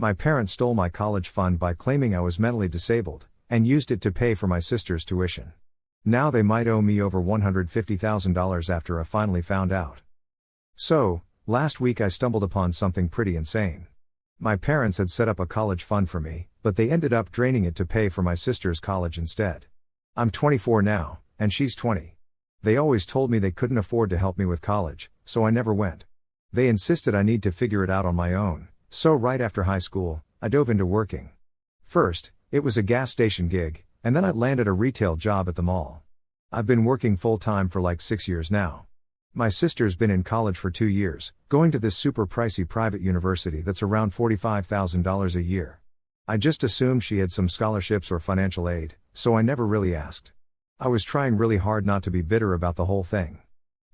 My parents stole my college fund by claiming I was mentally disabled, and used it to pay for my sister's tuition. Now they might owe me over $150,000 after I finally found out. So, last week I stumbled upon something pretty insane. My parents had set up a college fund for me, but they ended up draining it to pay for my sister's college instead. I'm 24 now, and she's 20. They always told me they couldn't afford to help me with college, so I never went. They insisted I need to figure it out on my own, so right after high school, I dove into working. First, it was a gas station gig, and then I landed a retail job at the mall. I've been working full-time for like 6 years now. My sister's been in college for 2 years, going to this super pricey private university that's around $45,000 a year. I just assumed she had some scholarships or financial aid, so I never really asked. I was trying really hard not to be bitter about the whole thing.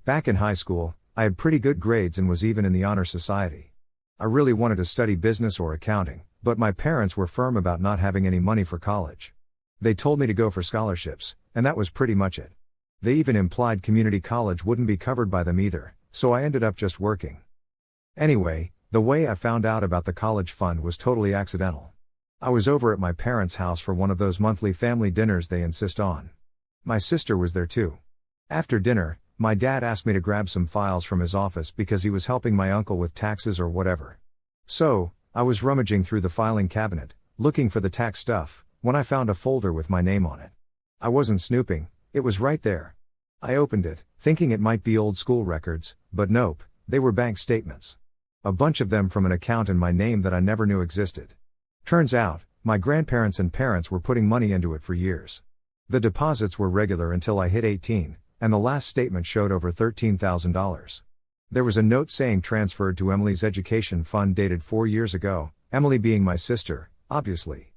Back in high school, I had pretty good grades and was even in the honor society. I really wanted to study business or accounting, but my parents were firm about not having any money for college. They told me to go for scholarships, and that was pretty much it. They even implied community college wouldn't be covered by them either, so I ended up just working. Anyway, the way I found out about the college fund was totally accidental. I was over at my parents' house for one of those monthly family dinners they insist on. My sister was there too. After dinner, my dad asked me to grab some files from his office because he was helping my uncle with taxes or whatever. So, I was rummaging through the filing cabinet, looking for the tax stuff, when I found a folder with my name on it. I wasn't snooping, it was right there. I opened it, thinking it might be old school records, but nope, they were bank statements. A bunch of them from an account in my name that I never knew existed. Turns out, my grandparents and parents were putting money into it for years. The deposits were regular until I hit 18, and the last statement showed over $13,000. There was a note saying transferred to Emily's education fund dated 4 years ago, Emily being my sister, obviously.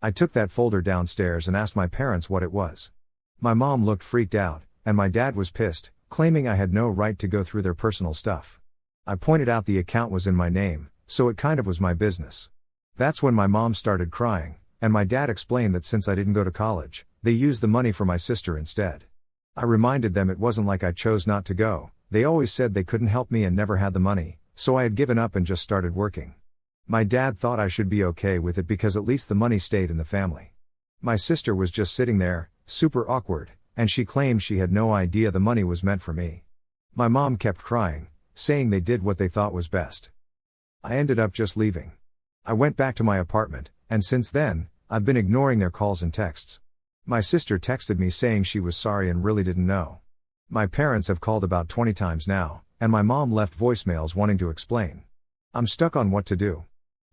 I took that folder downstairs and asked my parents what it was. My mom looked freaked out, and my dad was pissed, claiming I had no right to go through their personal stuff. I pointed out the account was in my name, so it kind of was my business. That's when my mom started crying, and my dad explained that since I didn't go to college, they used the money for my sister instead. I reminded them it wasn't like I chose not to go, they always said they couldn't help me and never had the money, so I had given up and just started working. My dad thought I should be okay with it because at least the money stayed in the family. My sister was just sitting there, super awkward, and she claimed she had no idea the money was meant for me. My mom kept crying, saying they did what they thought was best. I ended up just leaving. I went back to my apartment, and since then, I've been ignoring their calls and texts. My sister texted me saying she was sorry and really didn't know. My parents have called about 20 times now, and my mom left voicemails wanting to explain. I'm stuck on what to do.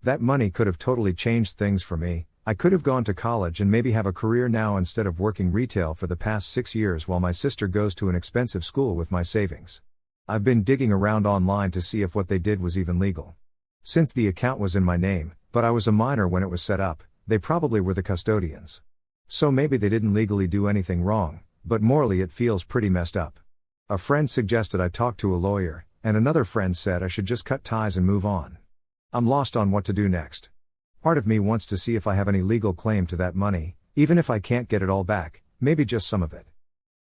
That money could have totally changed things for me. I could have gone to college and maybe have a career now instead of working retail for the past 6 years while my sister goes to an expensive school with my savings. I've been digging around online to see if what they did was even legal. Since the account was in my name, but I was a minor when it was set up, they probably were the custodians. So maybe they didn't legally do anything wrong, but morally it feels pretty messed up. A friend suggested I talk to a lawyer, and another friend said I should just cut ties and move on. I'm lost on what to do next. Part of me wants to see if I have any legal claim to that money, even if I can't get it all back, maybe just some of it.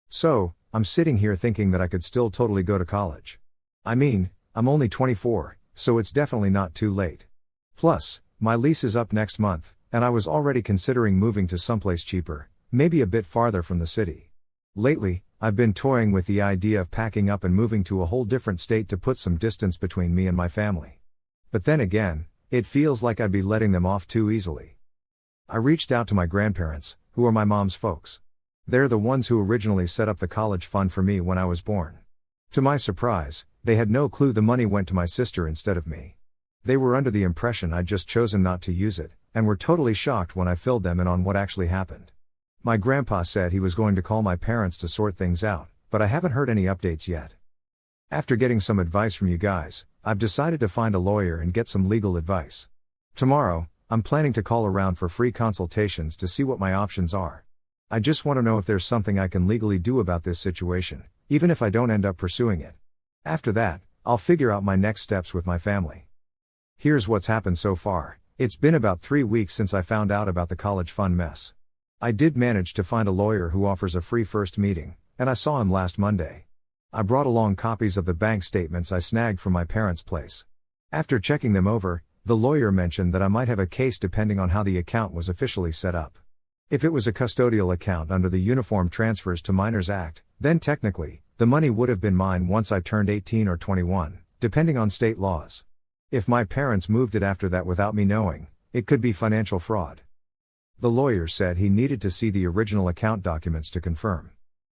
So, I'm sitting here thinking that I could still totally go to college. I mean, I'm only 24, so it's definitely not too late. Plus, my lease is up next month, and I was already considering moving to someplace cheaper, maybe a bit farther from the city. Lately, I've been toying with the idea of packing up and moving to a whole different state to put some distance between me and my family. But then again, it feels like I'd be letting them off too easily. I reached out to my grandparents, who are my mom's folks. They're the ones who originally set up the college fund for me when I was born. To my surprise, they had no clue the money went to my sister instead of me. They were under the impression I'd just chosen not to use it, and were totally shocked when I filled them in on what actually happened. My grandpa said he was going to call my parents to sort things out, but I haven't heard any updates yet. After getting some advice from you guys, I've decided to find a lawyer and get some legal advice. Tomorrow, I'm planning to call around for free consultations to see what my options are. I just want to know if there's something I can legally do about this situation, even if I don't end up pursuing it. After that, I'll figure out my next steps with my family. Here's what's happened so far. It's been about 3 weeks since I found out about the college fund mess. I did manage to find a lawyer who offers a free first meeting, and I saw him last Monday. I brought along copies of the bank statements I snagged from my parents' place. After checking them over, The lawyer mentioned that I might have a case depending on how the account was officially set up. If it was a custodial account under the Uniform Transfers to Minors Act, then technically, the money would have been mine once I turned 18 or 21, depending on state laws. If my parents moved it after that without me knowing, it could be financial fraud. The lawyer said he needed to see the original account documents to confirm.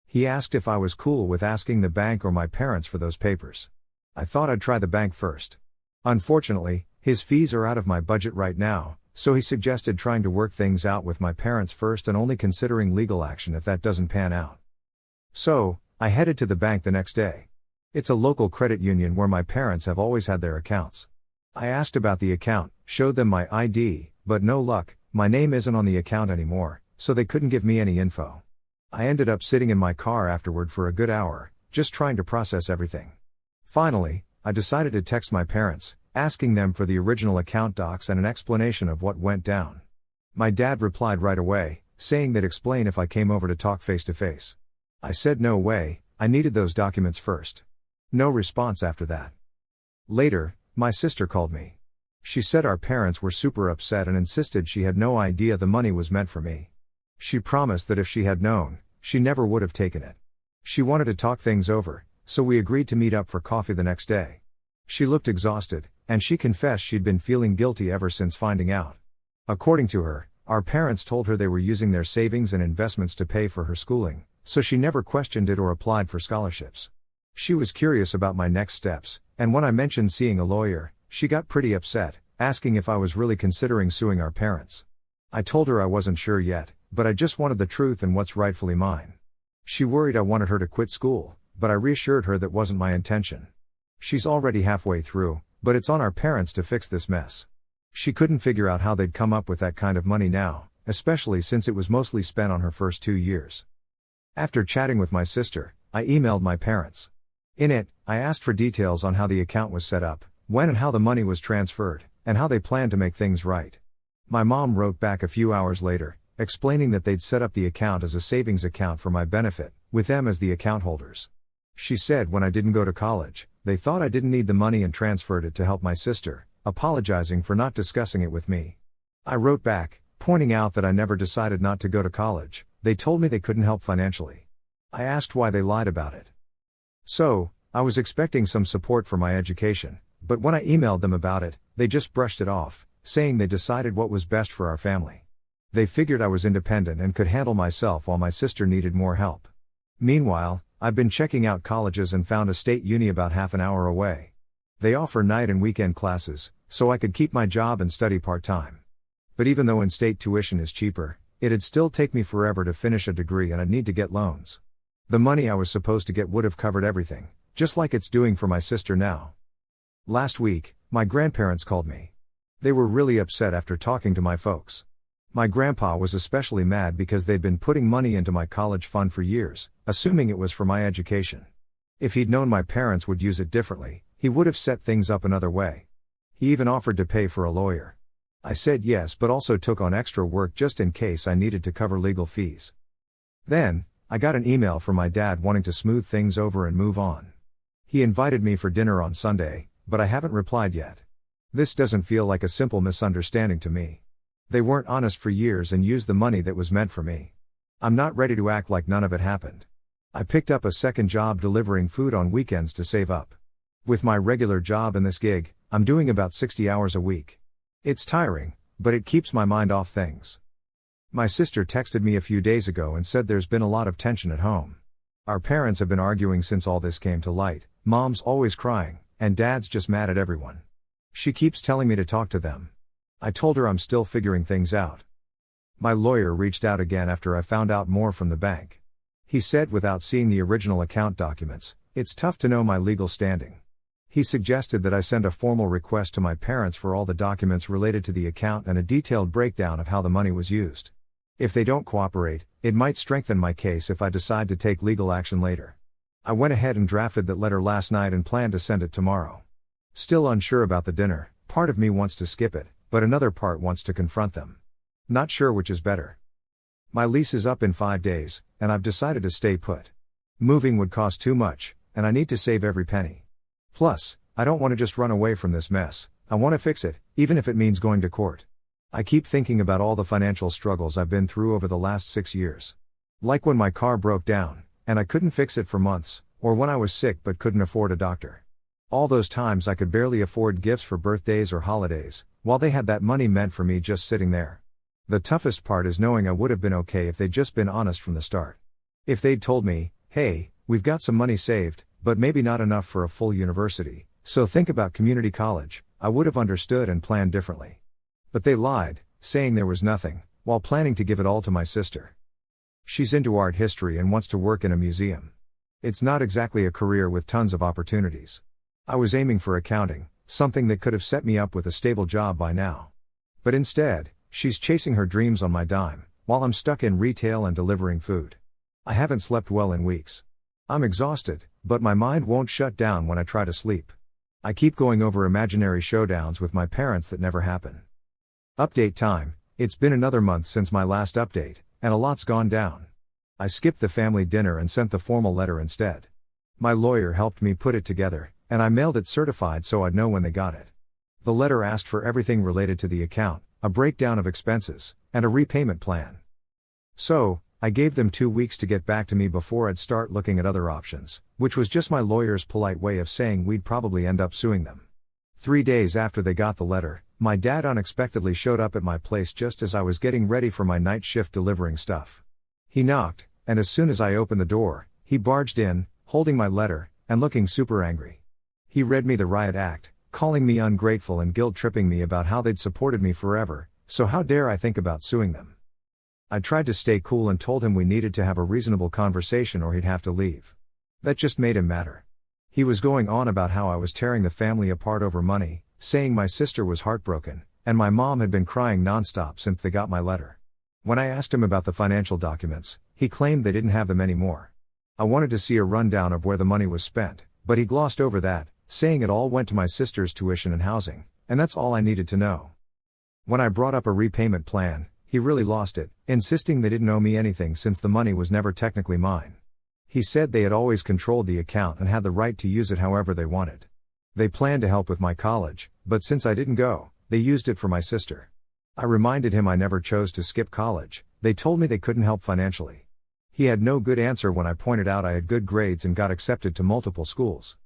He asked if I was cool with asking the bank or my parents for those papers. I thought I'd try the bank first. Unfortunately, his fees are out of my budget right now, so he suggested trying to work things out with my parents first and only considering legal action if that doesn't pan out. So, I headed to the bank the next day. It's a local credit union where my parents have always had their accounts. I asked about the account, showed them my ID, but no luck, my name isn't on the account anymore, so they couldn't give me any info. I ended up sitting in my car afterward for a good hour, just trying to process everything. Finally, I decided to text my parents, asking them for the original account docs and an explanation of what went down. My dad replied right away, saying they'd explain if I came over to talk face to face. I said no way, I needed those documents first. No response after that. Later, my sister called me. She said our parents were super upset and insisted she had no idea the money was meant for me. She promised that if she had known, she never would have taken it. She wanted to talk things over, so we agreed to meet up for coffee the next day. She looked exhausted, and she confessed she'd been feeling guilty ever since finding out. According to her, our parents told her they were using their savings and investments to pay for her schooling, so she never questioned it or applied for scholarships. She was curious about my next steps, and when I mentioned seeing a lawyer, she got pretty upset, asking if I was really considering suing our parents. I told her I wasn't sure yet, but I just wanted the truth and what's rightfully mine. She worried I wanted her to quit school, but I reassured her that wasn't my intention. She's already halfway through, but it's on our parents to fix this mess. She couldn't figure out how they'd come up with that kind of money now, especially since it was mostly spent on her first 2 years. After chatting with my sister, I emailed my parents. In it, I asked for details on how the account was set up, when and how the money was transferred, and how they planned to make things right. My mom wrote back a few hours later, explaining that they'd set up the account as a savings account for my benefit, with them as the account holders. She said when I didn't go to college, they thought I didn't need the money and transferred it to help my sister, apologizing for not discussing it with me. I wrote back, pointing out that I never decided not to go to college. They told me they couldn't help financially. I asked why they lied about it. So, I was expecting some support for my education, but when I emailed them about it, they just brushed it off, saying they decided what was best for our family. They figured I was independent and could handle myself while my sister needed more help. Meanwhile, I've been checking out colleges and found a state uni about half an hour away. They offer night and weekend classes, so I could keep my job and study part-time. But even though in-state tuition is cheaper, it'd still take me forever to finish a degree and I'd need to get loans. The money I was supposed to get would have covered everything, just like it's doing for my sister now. Last week, my grandparents called me. They were really upset after talking to my folks. My grandpa was especially mad because they'd been putting money into my college fund for years, assuming it was for my education. If he'd known my parents would use it differently, he would have set things up another way. He even offered to pay for a lawyer. I said yes, but also took on extra work just in case I needed to cover legal fees. Then, I got an email from my dad wanting to smooth things over and move on. He invited me for dinner on Sunday, but I haven't replied yet. This doesn't feel like a simple misunderstanding to me. They weren't honest for years and used the money that was meant for me. I'm not ready to act like none of it happened. I picked up a second job delivering food on weekends to save up. With my regular job and this gig, I'm doing about 60 hours a week. It's tiring, but it keeps my mind off things. My sister texted me a few days ago and said there's been a lot of tension at home. Our parents have been arguing since all this came to light, mom's always crying, and dad's just mad at everyone. She keeps telling me to talk to them. I told her I'm still figuring things out. My lawyer reached out again after I found out more from the bank. He said without seeing the original account documents, it's tough to know my legal standing. He suggested that I send a formal request to my parents for all the documents related to the account and a detailed breakdown of how the money was used. If they don't cooperate, it might strengthen my case if I decide to take legal action later. I went ahead and drafted that letter last night and plan to send it tomorrow. Still unsure about the dinner, part of me wants to skip it, but another part wants to confront them. Not sure which is better. My lease is up in 5 days, and I've decided to stay put. Moving would cost too much, and I need to save every penny. Plus, I don't want to just run away from this mess. I want to fix it, even if it means going to court. I keep thinking about all the financial struggles I've been through over the last 6 years. Like when my car broke down, and I couldn't fix it for months, or when I was sick but couldn't afford a doctor. All those times I could barely afford gifts for birthdays or holidays, while they had that money meant for me just sitting there. The toughest part is knowing I would have been okay if they'd just been honest from the start. If they'd told me, hey, we've got some money saved, but maybe not enough for a full university, so think about community college, I would have understood and planned differently. But they lied, saying there was nothing, while planning to give it all to my sister. She's into art history and wants to work in a museum. It's not exactly a career with tons of opportunities. I was aiming for accounting, something that could have set me up with a stable job by now. But instead, she's chasing her dreams on my dime, while I'm stuck in retail and delivering food. I haven't slept well in weeks. I'm exhausted, but my mind won't shut down when I try to sleep. I keep going over imaginary showdowns with my parents that never happen. Update time. It's been another month since my last update, and a lot's gone down. I skipped the family dinner and sent the formal letter instead. My lawyer helped me put it together, and I mailed it certified so I'd know when they got it. The letter asked for everything related to the account, a breakdown of expenses, and a repayment plan. So, I gave them 2 weeks to get back to me before I'd start looking at other options, which was just my lawyer's polite way of saying we'd probably end up suing them. 3 days after they got the letter, my dad unexpectedly showed up at my place just as I was getting ready for my night shift delivering stuff. He knocked, and as soon as I opened the door, he barged in, holding my letter, and looking super angry. He read me the riot act, calling me ungrateful and guilt-tripping me about how they'd supported me forever, so how dare I think about suing them. I tried to stay cool and told him we needed to have a reasonable conversation or he'd have to leave. That just made him madder. He was going on about how I was tearing the family apart over money, saying my sister was heartbroken, and my mom had been crying nonstop since they got my letter. When I asked him about the financial documents, he claimed they didn't have them anymore. I wanted to see a rundown of where the money was spent, but he glossed over that, saying it all went to my sister's tuition and housing, and that's all I needed to know. When I brought up a repayment plan, he really lost it, insisting they didn't owe me anything since the money was never technically mine. He said they had always controlled the account and had the right to use it however they wanted. They planned to help with my college, but since I didn't go, they used it for my sister. I reminded him I never chose to skip college. They told me they couldn't help financially. He had no good answer when I pointed out I had good grades and got accepted to multiple schools.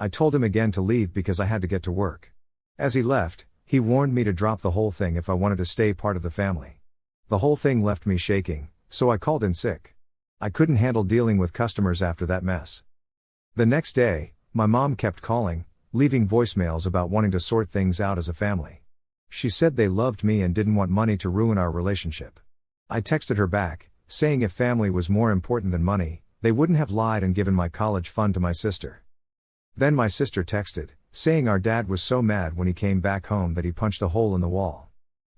I told him again to leave because I had to get to work. As he left, he warned me to drop the whole thing if I wanted to stay part of the family. The whole thing left me shaking, so I called in sick. I couldn't handle dealing with customers after that mess. The next day, my mom kept calling, leaving voicemails about wanting to sort things out as a family. She said they loved me and didn't want money to ruin our relationship. I texted her back, saying if family was more important than money, they wouldn't have lied and given my college fund to my sister. Then my sister texted, saying our dad was so mad when he came back home that he punched a hole in the wall.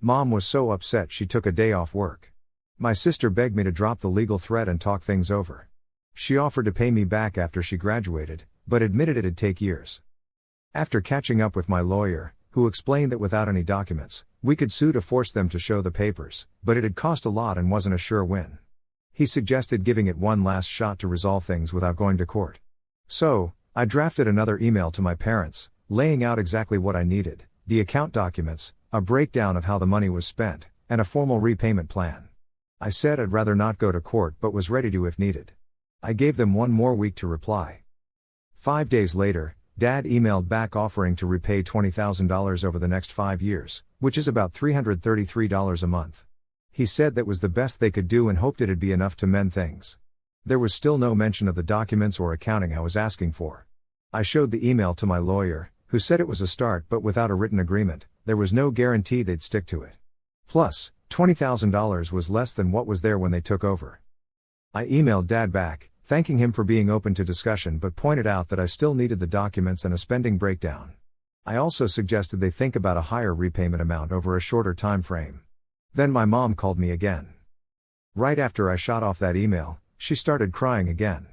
Mom was so upset she took a day off work. My sister begged me to drop the legal threat and talk things over. She offered to pay me back after she graduated, but admitted it'd take years. After catching up with my lawyer, who explained that without any documents, we could sue to force them to show the papers, but it'd cost a lot and wasn't a sure win. He suggested giving it one last shot to resolve things without going to court. So, I drafted another email to my parents, laying out exactly what I needed, the account documents, a breakdown of how the money was spent, and a formal repayment plan. I said I'd rather not go to court but was ready to if needed. I gave them 1 more week to reply. 5 days later, Dad emailed back offering to repay $20,000 over the next 5 years, which is about $333 a month. He said that was the best they could do and hoped it'd be enough to mend things. There was still no mention of the documents or accounting I was asking for. I showed the email to my lawyer, who said it was a start but without a written agreement, there was no guarantee they'd stick to it. Plus, $20,000 was less than what was there when they took over. I emailed Dad back, thanking him for being open to discussion but pointed out that I still needed the documents and a spending breakdown. I also suggested they think about a higher repayment amount over a shorter time frame. Then my mom called me again. Right after I shot off that email, she started crying again.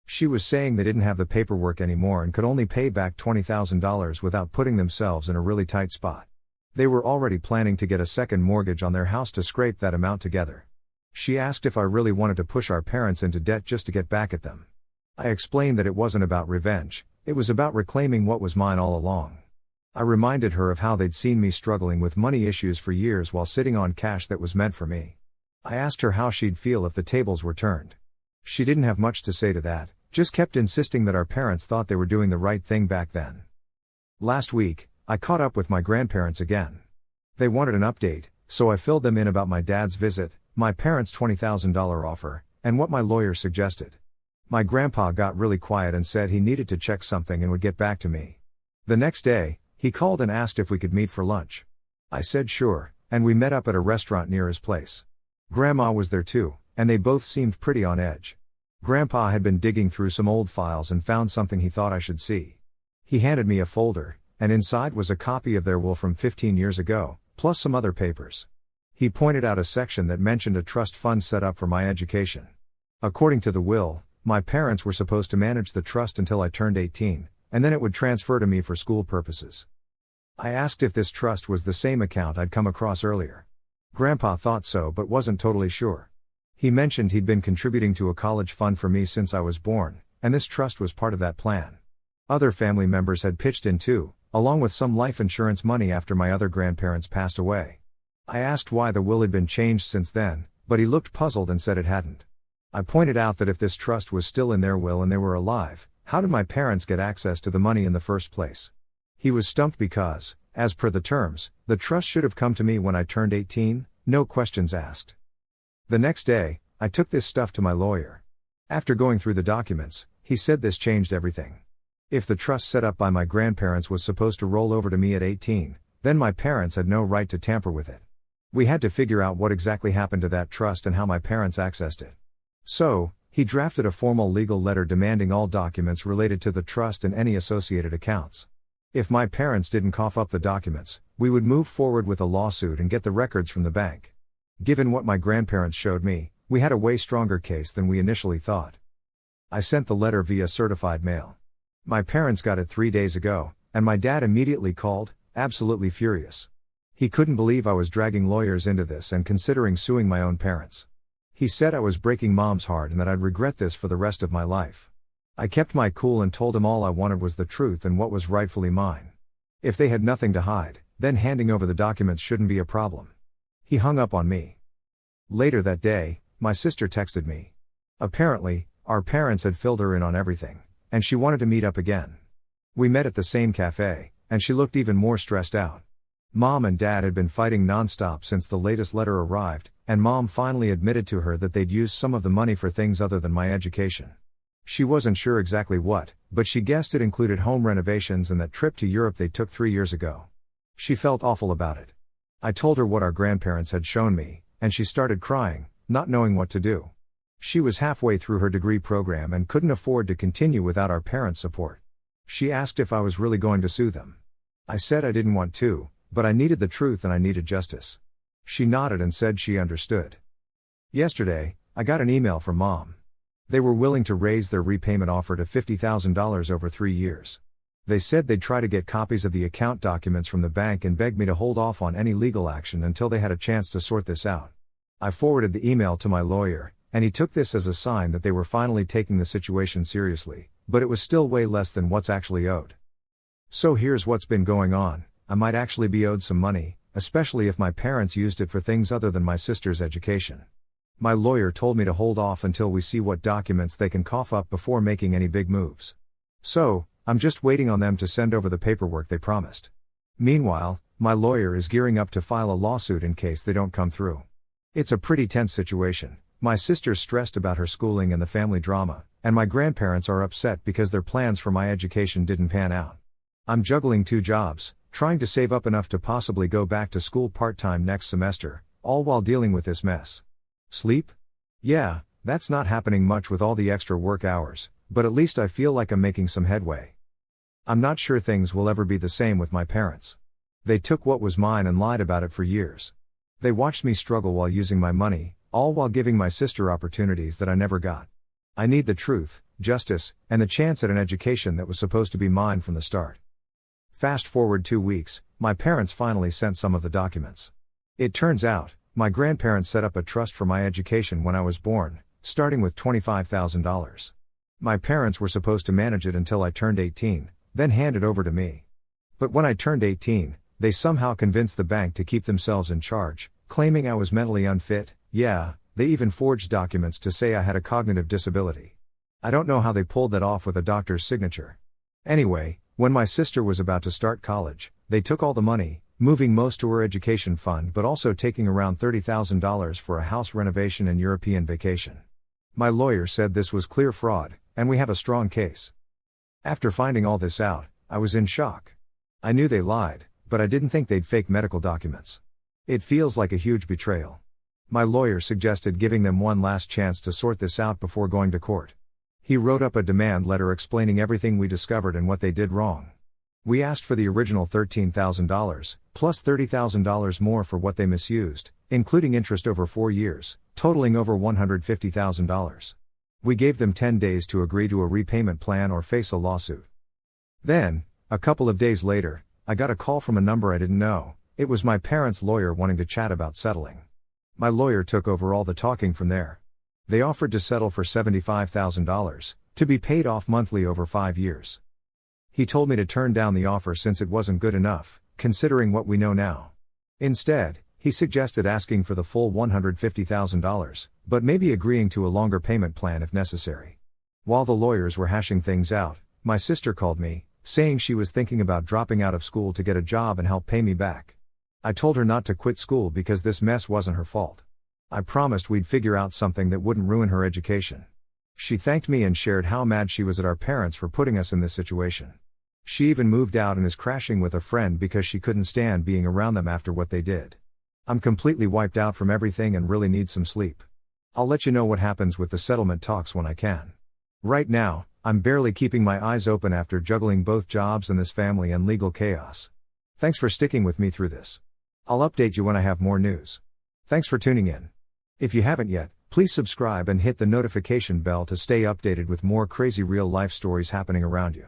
She was saying they didn't have the paperwork anymore and could only pay back $20,000 without putting themselves in a really tight spot. They were already planning to get a second mortgage on their house to scrape that amount together. She asked if I really wanted to push our parents into debt just to get back at them. I explained that it wasn't about revenge, it was about reclaiming what was mine all along. I reminded her of how they'd seen me struggling with money issues for years while sitting on cash that was meant for me. I asked her how she'd feel if the tables were turned. She didn't have much to say to that, just kept insisting that our parents thought they were doing the right thing back then. Last week, I caught up with my grandparents again. They wanted an update, so I filled them in about my dad's visit, my parents' $20,000 offer, and what my lawyer suggested. My grandpa got really quiet and said he needed to check something and would get back to me. The next day, he called and asked if we could meet for lunch. I said sure, and we met up at a restaurant near his place. Grandma was there too, and they both seemed pretty on edge. Grandpa had been digging through some old files and found something he thought I should see. He handed me a folder, and inside was a copy of their will from 15 years ago, plus some other papers. He pointed out a section that mentioned a trust fund set up for my education. According to the will, my parents were supposed to manage the trust until I turned 18, and then it would transfer to me for school purposes. I asked if this trust was the same account I'd come across earlier. Grandpa thought so but wasn't totally sure. He mentioned he'd been contributing to a college fund for me since I was born, and this trust was part of that plan. Other family members had pitched in too, along with some life insurance money after my other grandparents passed away. I asked why the will had been changed since then, but he looked puzzled and said it hadn't. I pointed out that if this trust was still in their will and they were alive, how did my parents get access to the money in the first place? He was stumped because, as per the terms, the trust should have come to me when I turned 18, no questions asked. The next day, I took this stuff to my lawyer. After going through the documents, he said this changed everything. If the trust set up by my grandparents was supposed to roll over to me at 18, then my parents had no right to tamper with it. We had to figure out what exactly happened to that trust and how my parents accessed it. So, he drafted a formal legal letter demanding all documents related to the trust and any associated accounts. If my parents didn't cough up the documents, we would move forward with a lawsuit and get the records from the bank. Given what my grandparents showed me, we had a way stronger case than we initially thought. I sent the letter via certified mail. My parents got it 3 days ago, and my dad immediately called, absolutely furious. He couldn't believe I was dragging lawyers into this and considering suing my own parents. He said I was breaking Mom's heart and that I'd regret this for the rest of my life. I kept my cool and told him all I wanted was the truth and what was rightfully mine. If they had nothing to hide, then handing over the documents shouldn't be a problem. He hung up on me. Later that day, my sister texted me. Apparently, our parents had filled her in on everything, and she wanted to meet up again. We met at the same cafe, and she looked even more stressed out. Mom and Dad had been fighting nonstop since the latest letter arrived, and Mom finally admitted to her that they'd used some of the money for things other than my education. She wasn't sure exactly what, but she guessed it included home renovations and that trip to Europe they took 3 years ago. She felt awful about it. I told her what our grandparents had shown me, and she started crying, not knowing what to do. She was halfway through her degree program and couldn't afford to continue without our parents' support. She asked if I was really going to sue them. I said I didn't want to, but I needed the truth and I needed justice. She nodded and said she understood. Yesterday, I got an email from Mom. They were willing to raise their repayment offer to $50,000 over 3 years. They said they'd try to get copies of the account documents from the bank and begged me to hold off on any legal action until they had a chance to sort this out. I forwarded the email to my lawyer, and he took this as a sign that they were finally taking the situation seriously, but it was still way less than what's actually owed. So here's what's been going on. I might actually be owed some money, especially if my parents used it for things other than my sister's education. My lawyer told me to hold off until we see what documents they can cough up before making any big moves. So, I'm just waiting on them to send over the paperwork they promised. Meanwhile, my lawyer is gearing up to file a lawsuit in case they don't come through. It's a pretty tense situation. My sister's stressed about her schooling and the family drama, and my grandparents are upset because their plans for my education didn't pan out. I'm juggling 2 jobs, trying to save up enough to possibly go back to school part-time next semester, all while dealing with this mess. Sleep? Yeah, that's not happening much with all the extra work hours, but at least I feel like I'm making some headway. I'm not sure things will ever be the same with my parents. They took what was mine and lied about it for years. They watched me struggle while using my money, all while giving my sister opportunities that I never got. I need the truth, justice, and the chance at an education that was supposed to be mine from the start. Fast forward 2 weeks, my parents finally sent some of the documents. It turns out, my grandparents set up a trust for my education when I was born, starting with $25,000. My parents were supposed to manage it until I turned 18, then hand it over to me. But when I turned 18, they somehow convinced the bank to keep themselves in charge, claiming I was mentally unfit. Yeah, they even forged documents to say I had a cognitive disability. I don't know how they pulled that off with a doctor's signature. Anyway, when my sister was about to start college, they took all the money, moving most to her education fund but also taking around $30,000 for a house renovation and European vacation. My lawyer said this was clear fraud, and we have a strong case. After finding all this out, I was in shock. I knew they lied, but I didn't think they'd fake medical documents. It feels like a huge betrayal. My lawyer suggested giving them one last chance to sort this out before going to court. He wrote up a demand letter explaining everything we discovered and what they did wrong. We asked for the original $13,000, plus $30,000 more for what they misused, including interest over 4 years, totaling over $150,000. We gave them 10 days to agree to a repayment plan or face a lawsuit. Then, a couple of days later, I got a call from a number I didn't know. It was my parents' lawyer wanting to chat about settling. My lawyer took over all the talking from there. They offered to settle for $75,000, to be paid off monthly over 5 years. He told me to turn down the offer since it wasn't good enough, considering what we know now. Instead, he suggested asking for the full $150,000, but maybe agreeing to a longer payment plan if necessary. While the lawyers were hashing things out, my sister called me, saying she was thinking about dropping out of school to get a job and help pay me back. I told her not to quit school because this mess wasn't her fault. I promised we'd figure out something that wouldn't ruin her education. She thanked me and shared how mad she was at our parents for putting us in this situation. She even moved out and is crashing with a friend because she couldn't stand being around them after what they did. I'm completely wiped out from everything and really need some sleep. I'll let you know what happens with the settlement talks when I can. Right now, I'm barely keeping my eyes open after juggling both jobs and this family and legal chaos. Thanks for sticking with me through this. I'll update you when I have more news. Thanks for tuning in. If you haven't yet, please subscribe and hit the notification bell to stay updated with more crazy real life stories happening around you.